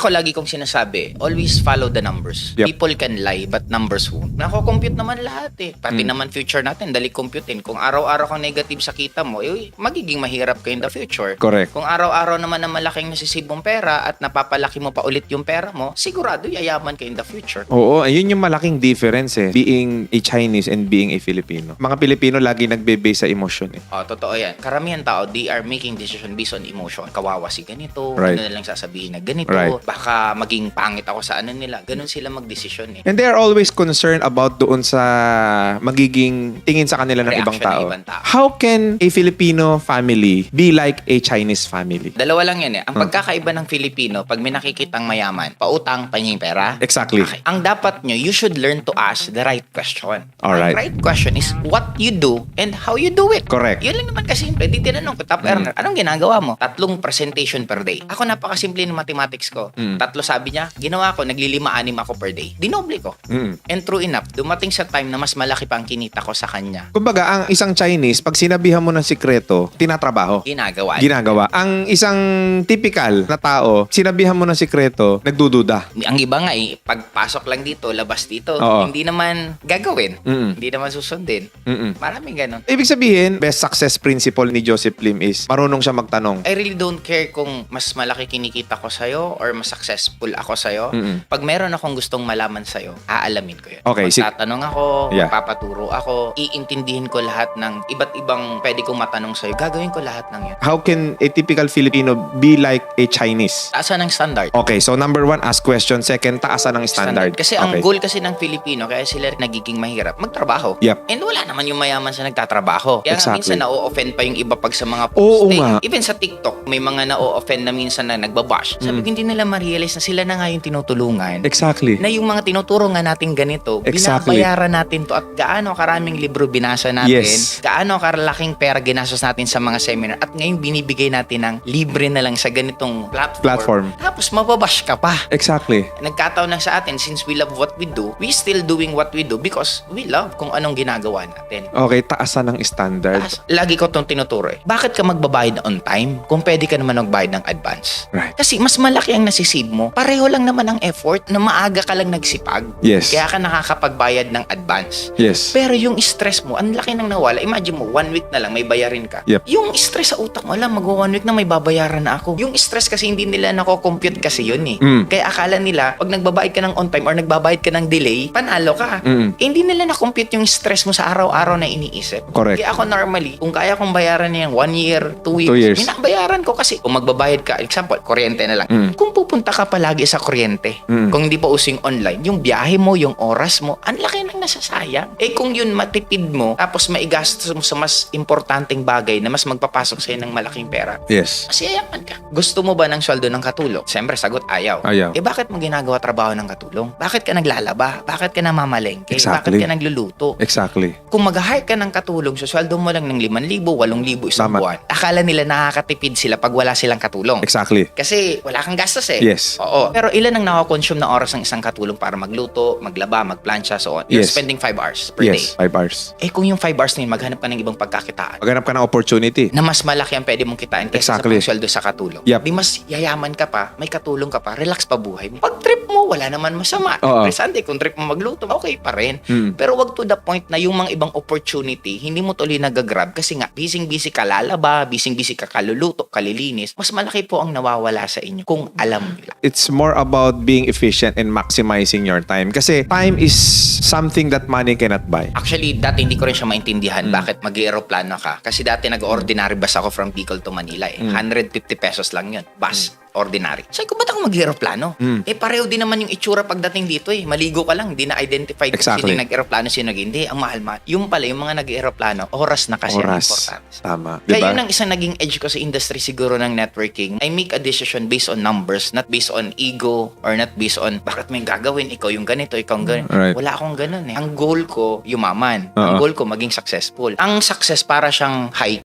Ako lagi kong sinasabi, always follow the numbers. Yep. People can lie, but numbers won't. Nako-compute naman lahat eh. Pati naman future natin, dali computein. Kung araw-araw kang negative sa kita mo, magiging mahirap ka in the future. Correct. Kung araw-araw naman na malaking nasisibong pera at napapalaki mo pa ulit yung pera mo, sigurado yayaman ka in the future. Oo, ayun yung malaking difference eh. Being a Chinese and being a Filipino. Mga Pilipino lagi nagbe-base sa emotion eh. Totoo yan. Karamihan tao, they are making decision based on emotion. Kawawa si ganito, Right. ano na lang sasabihin na ganito, Right. baka maging pangit ako sa ano nila. Ganun sila magdesisyon eh. And they are always concerned about doon sa magiging tingin sa kanila ng Reaction ibang ng tao. ibang tao. How can a Filipino family be like a Chinese family? Dalawa lang yan eh. Ang pagkakaiba ng Filipino, pag may nakikitang mayaman, pautang, pahinging pera. Exactly. Okay. Ang dapat nyo, you should learn to ask the right question. Alright. Ang right question is what you do and how you do it. Correct. Yun lang naman kasimple. Di tinanong ko, top earner, anong ginagawa mo? 3 presentation per day. Ako napakasimple ng mathematics ko. 3 sabi niya, ginawa ko, naglilima-anim ako per day. Dinoble ko. And true enough, dumating sa time na mas malaki pa ang kinita ko sa kanya. Kumbaga, ang isang Chinese, pag sinabihan mo ng sikreto, tinatrabaho. Ginagawa. Ginagawa. Ang isang typical na tao, sinabihan mo ng sikreto, nagdududa. Ang iba nga eh, pagpasok lang dito, labas dito, Oo. hindi naman gagawin. Mm-mm. Hindi naman susundin. Mm-mm. Maraming ganun. Ibig sabihin, best success principle ni Joseph Lim is marunong siya magtanong. I really don't care kung mas malaki kinikita ko sa'yo or mas successful ako sa'yo. Mm-mm. Pag meron akong gustong malaman sa'yo, aalamin ko yun. Okay, Magtatanong ako, Yeah. magpapaturo ako, iintindihin ko lahat ng iba't ibang pwede kong matanong sa'yo. Gagawin ko lahat ng yun. How can a typical Filipino be like a Chinese? Taasan ng standard. Okay, so number 1, ask question. Second, taasan ng standard. Kasi ang Okay. goal kasi ng Filipino, kaya sila nagiging mahirap, magtrabaho. Yep. And wala naman yung mayaman sa nagtatrabaho. Kaya nga Exactly. minsan na-o-offend pa yung iba pag sa mga Oo posting. nga. Even sa TikTok, may mga na-o-offend na minsan na nagbabash. Sabi ko, hindi nila ma-realize na sila na nga yung tinutulungan. Exactly. Na yung mga tinuturo nga natin ganito, Exactly. binabayaran natin to at gaano karaming libro binasa natin, Yes. gaano kalaking pera ginastos natin sa mga seminar at ngayon binibigay natin ng libre na lang sa ganitong platform. Tapos mababash ka pa. Exactly. Nagkataon lang sa atin, since we love what we do, we still doing what we do because we love kung anong ginagawa natin. Okay, taasan ng standard. Lagi ko itong tinuturo eh. Bakit ka magbabayad on time kung pwede ka naman magbayad ng advance? Right. Kasi mas malaki ang nasisave mo. Pareho lang naman ang effort na maaga ka lang nagsipag. Yes. Kaya ka nakakapagbayad ng advance. Yes. Pero yung stress mo, ang laki nang nawala. Imagine mo, 1 week na lang may bayarin ka. Yep. Yung stress sa utak mo, alam, mag-1 week na may babayaran na ako. Yung stress kasi hindi nila nako-compute kasi yun eh. Kaya akala nila, pag nagbabayad ka ng on time or nagbabayad ka ng delay, panalo ka. Eh, hindi nila na-compute yung stress mo sa araw-araw na iniisip. Correct. Kaya ako normally, kung kaya kong bayaran niyan 1 year, 2 weeks, 2 years. binabayaran ko kasi kung magbabayad ka, example, kuryente na lang. Kung pupunta ka palagi sa kuryente, kung hindi pa using online, yung biyahe mo, yung oras mo, ang laki nang nasasayang. Eh kung yun matipid mo, tapos maigastos mo sa mas importanteng bagay na mas magpapasok sa'yo ng malaking pera, Yes. mas yayaman ka. Gusto mo ba ng sweldo ng katulong? Siyempre, sagot ayaw. Ayaw. Eh bakit mo ginagawa trabaho ng katulong? Bakit ka naglalaba? Bakit ka namamalengke? Exactly. Bakit ka nagluluto? Exactly. Kung mag-hire ka ng katulong, so sweldo mo lang ng 5,000, 8,000 isang Tama. buwan. Akala nila nakakatipid sila pag wala silang katulong. Exactly. Kasi wala kang gastos eh. Yes. Oo. Pero ilan ang nakakonsume na oras ng isang katulong para magluto, maglaba, magplansya, so on? You're Yes. spending 5 hours per day. Yes. 5 hours. Eh kung yung 5 hours na yun, maghanap ka ng ibang pagkakitaan Maghanap ka ng opportunity. na mas malaki ang pwede mong kitain kaysa Exactly. sa sweldo sa katulong. Yep. Di mas yayaman ka pa, may katulong ka pa, relax pa buhay mo. Pag trip mo, wala naman masama. Oo. Every Sunday, kung trip mo magluto, okay pa rin. Pero wag to the point na yung mga ibang opportunity, hindi mo tuloy nagagrab kasi nga, busy-busy ka lalaba, busy-busy ka kaluluto, kalilinis. Mas malaki po ang nawawala sa inyo kung alam nyo lang. It's more about being efficient and maximizing your time. Kasi time is something that money cannot buy. Actually, dati hindi ko rin siya maintindihan bakit mag-aeroplano ka. Kasi dati nag-ordinary bus ako from Bicol to Manila eh. 150 pesos lang yun. Bus. Ordinary. Sabi ko, ba't ako mag-aeroplano? Eh, pareho din naman yung itsura pagdating dito eh. Maligo ka lang, hindi na-identify kung Exactly. sino yung nag-aeroplano, sino hindi. Ang mahal-mahal. Yung pala, yung mga nag-aeroplano, oras na kasi ang Oras. importante. Tama. Kaya Diba? yun ang isang naging edge ko sa industry siguro ng networking. I make a decision based on numbers, not based on ego, or not based on bakit may gagawin, ikaw yung ganito, ikaw yung ganito. Right. Wala akong ganun eh. Ang goal ko, yumaman. Ang Oo. goal ko, maging successful. Ang success para siyang hike.